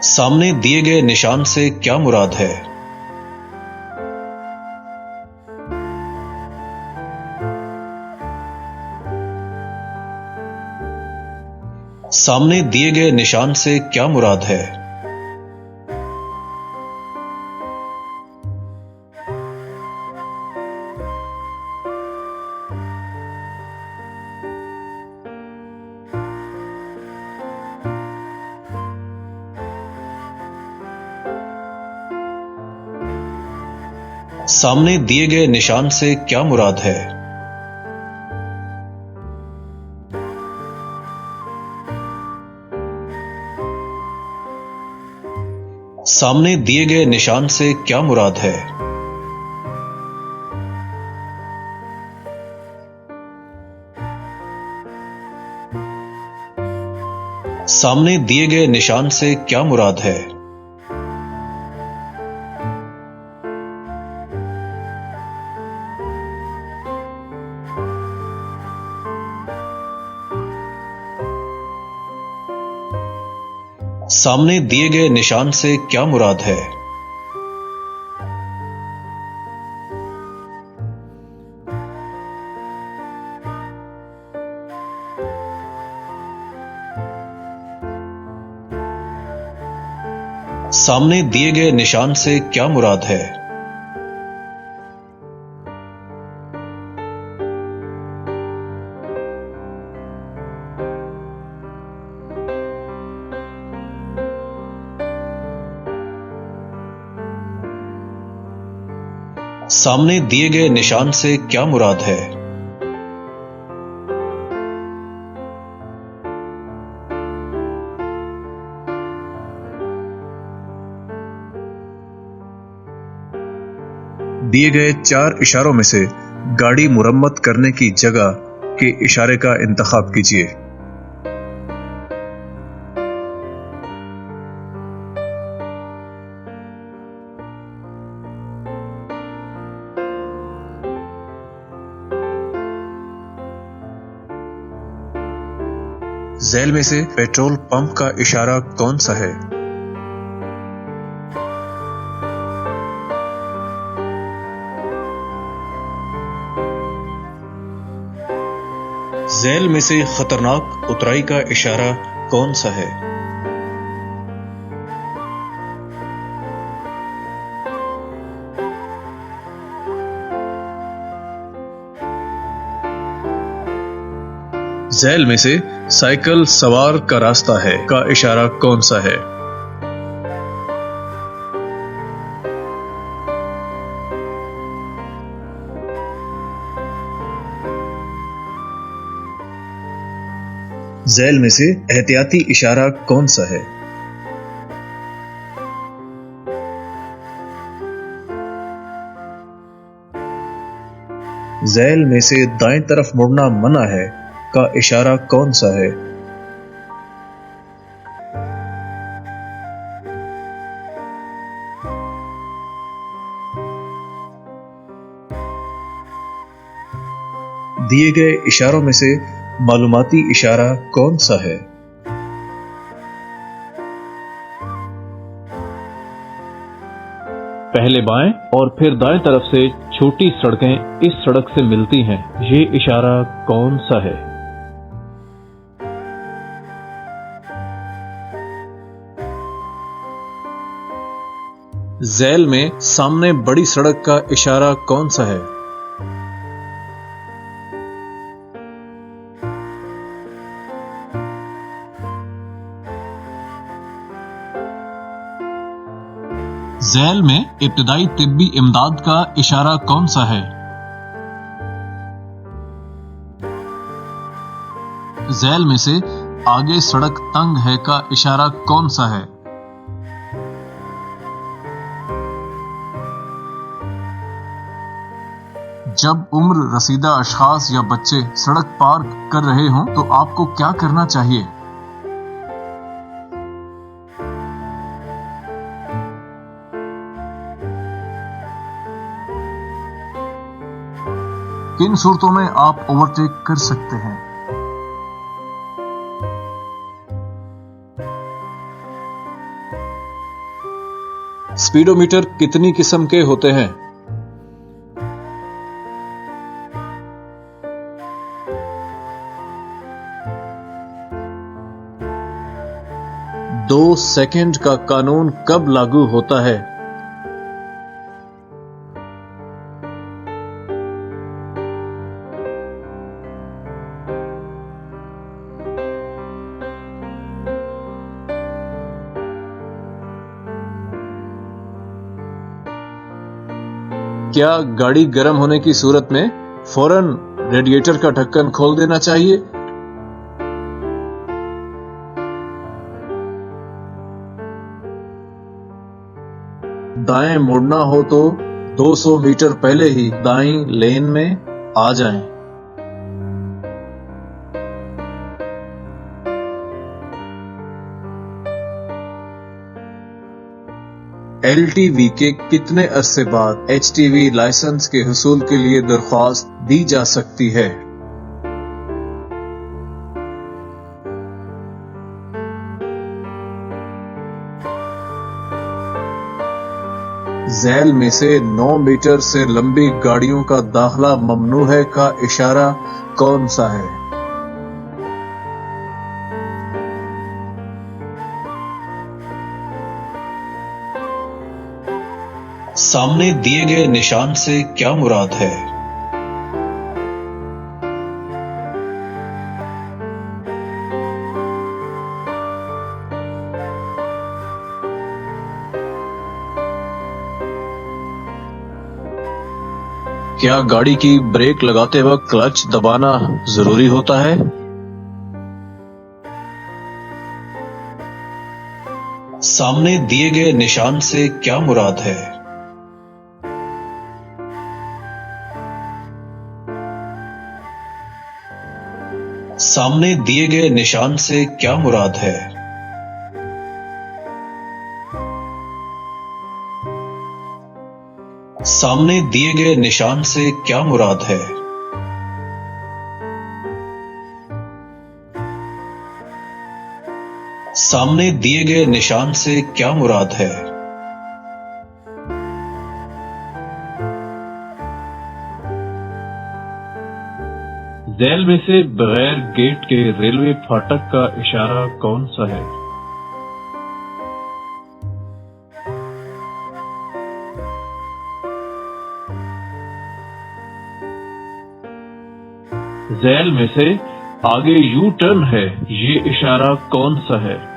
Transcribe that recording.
सामने दिए गए निशान से क्या मुराद है? सामने दिए गए निशान से क्या मुराद है? सामने दिए गए निशान से क्या मुराद है? सामने दिए गए निशान से क्या मुराद है? सामने दिए गए निशान से क्या मुराद है? सामने दिए गए निशान से क्या मुराद है? सामने दिए गए निशान से क्या मुराद है? सामने दिए गए निशान से क्या मुराद है? दिए गए 4 इशारों में से गाड़ी मुरम्मत करने की जगह के इशारे का इंतखाब कीजिए। झैल में से पेट्रोल पंप का इशारा कौन सा है? झैल में से खतरनाक उतराई का इशारा कौन सा है? झैल में से साइकिल सवार का रास्ता है का इशारा कौन सा है? झैल में से एहतियाती इशारा कौन सा है? झैल में से दाएं तरफ मुड़ना मना है का इशारा कौन सा है? दिए गए इशारों में से मालूमाती इशारा कौन सा है? पहले बाएं और फिर दाएं तरफ से छोटी सड़कें इस सड़क से मिलती हैं। ये इशारा कौन सा है? झैल में सामने बड़ी सड़क का इशारा कौन सा है? झैल में इब्तिदाई तिब्बी इमदाद का इशारा कौन सा है? झैल में से आगे सड़क तंग है का इशारा कौन सा है? जब उम्र रसीदा अशखास या बच्चे सड़क पार कर रहे हों तो आपको क्या करना चाहिए? किन सूरतों में आप ओवरटेक कर सकते हैं? स्पीडोमीटर कितनी किस्म के होते हैं? दो सेकंड का कानून कब लागू होता है? क्या गाड़ी गर्म होने की सूरत में फौरन रेडिएटर का ढक्कन खोल देना चाहिए? दाएं मुड़ना हो तो 200 मीटर पहले ही दाईं लेन में आ जाएं। LTV के कितने अरसे बाद HTV लाइसेंस के हुसूल के लिए दरख्वास्त दी जा सकती है? झैल में से 9 मीटर से लंबी गाड़ियों का दाखला ममनू है का इशारा कौन सा है? सामने दिए गए निशान से क्या मुराद है? क्या गाड़ी की ब्रेक लगाते वक्त क्लच दबाना जरूरी होता है? सामने दिए गए निशान से क्या मुराद है? सामने दिए गए निशान से क्या मुराद है? सामने दिए गए निशान से क्या मुराद है? सामने दिए गए निशान से क्या मुराद है? झैल में से बगैर गेट के रेलवे फाटक का इशारा कौन सा है? झैल में से आगे यू टर्न है, ये इशारा कौन सा है?